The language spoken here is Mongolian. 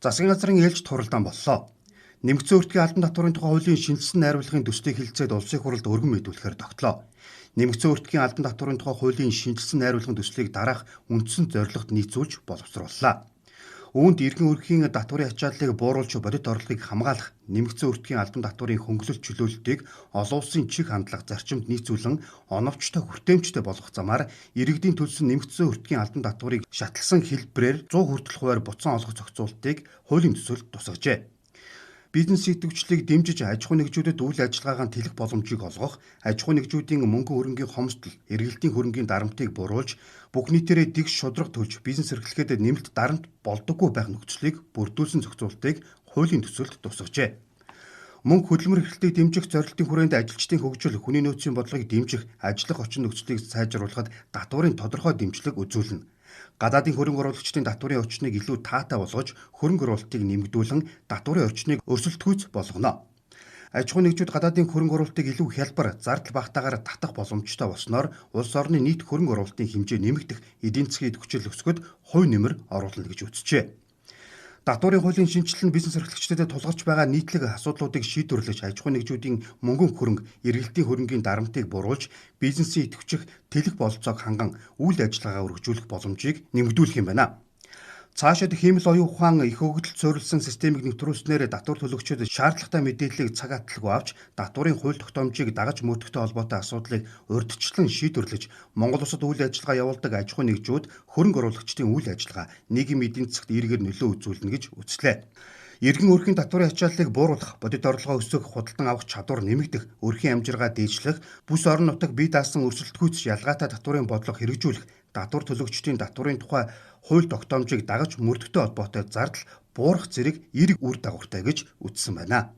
Засгийн газрын ээлж туралдаан боллоо. Нэмэгдсэн өртгийн албан татварын тухай хуулийн шинжилсэн найруулгын төслийг хэлэлцээд улсын хурлд өргөн мэдүүлэхээр тогтлоо. Нэмэгдсэн өртгийн албан татварын тухай хуулийн шинжилсэн найруулгын төслийг дараах үндсэн зорилгод нийцүүлж боловсрууллаа. Үүнд эргэн өрхийн татварын ачааллыг бууруулж бодит орлогыг хамгаалах, нэмэгдсэн өртгийн албан татварын хөнгөлөлт чөлөөлөлтийг олон улсын чиг хандлага зарчимд нийцүүлэн оновчтой хүртээмжтэй болгох замаар иргэдийн төлсөн нэмэгдсэн өртгийн албан татварыг шатлсан хэлбэрээр 100 хүртэл хувиар буцаан олгох зохицуултыг хуулийн төсөлд тусгажээ. Бизнес идэвхжлийг дэмжиж аж ахуй нэгжүүдэд үйл ажиллагаагаа тэлэх боломжийг олгох, аж ахуй нэгжүүдийн мөнгөн хөрөнгийн хомсдол, эргэлтийн хөрөнгийн дарамтыг бууруулж, бүх нийтээрээ дэгш шударга төлж бизнес эрхлэхэд нэмэлт дарамт болдоггүй байх нөхцөлийг бүрдүүлсэн зохицуултыг хуулийн төсөлд тусгажээ. Мөнгө хөдөлмөр эрхлэлтийг дэмжих зорилтын хүрээнд ажилчдын хөгжил, хүний нөөцийн бодлогыг дэмжих, ажиллах орчин нөхцөлийг сайжруулахад татварын тодорхой дэмжлэг үзүүлнэ. Гадаадын хөрөнгө оруулагчдын татварын орчныг илүү таатай болгож, хөрөнгө оруулалтыг нэмэгдүүлэн татварын орчныг өрсөлдөхүйц болгоно. Аж ахуй нэгжүүд гадаадын хөрөнгө оруулалтыг илүү хялбар, зардал багтаагаар татах боломжтой болсноор улс орны нийт хөрөнгө оруулалтын хэмжээ нэмэгдэх, эдийн засгийн идэвхжил өсгөхөд хувь нэмэр оруулна гэж үзжээ. Татварын хуулийн шинжилэл нь бизнес эрхлэгчдэд тулгарч байгаа нийтлэг асуудлуудыг шийдвэрлэж, аж ахуй нэгжүүдийн мөнгөн хөрөнгө, эргэлтийн хөрөнгийн дарамтыг бууруулж, бизнесийн идэвхжих, тэлэх бололцоог ханган үйл ажиллагаа өргөжүүлэх боломжийг нэмэгдүүлэх юм байна. Цаашид хиймэл оюун ухаан их хөгжилд суурилсан системийг нэвтрүүлснээр татвар төлөгчид шаардлагатай мэдээллийг цаг аталгүй авч, татварын хууль тогтоомжийг дагаж мөрдөхтэй холбоотой асуудлыг урьдчилан шийдвэрлэж, Монгол улсад үйл ажиллагаа явуулдаг аж ахуй нэгжүүд хөрөнгө оруулагчдын үйл ажиллагаа, нийгмийн эдийн засагт эергээр нөлөө үзүүлнэ гэж үзлээ. Эргэн өрхийн татварын ачааллыг бууруулах, бодит орлогоо өсгөх, худалдан авах чадвар нэмэгдэх, өрхийн амжиргаа дээшлэх, бүс орон нутаг бие даасан өрсөлдөхүйц ялгаатай татварын бодлого хэрэгжүүлэх, татвар төлөгчдийн татварын тухай хууль тогтоомжийг дагаж мөрдөхтэй холбоотой зардал буурах зэрэг эерэг үр дагавартай гэж үзсэн байна.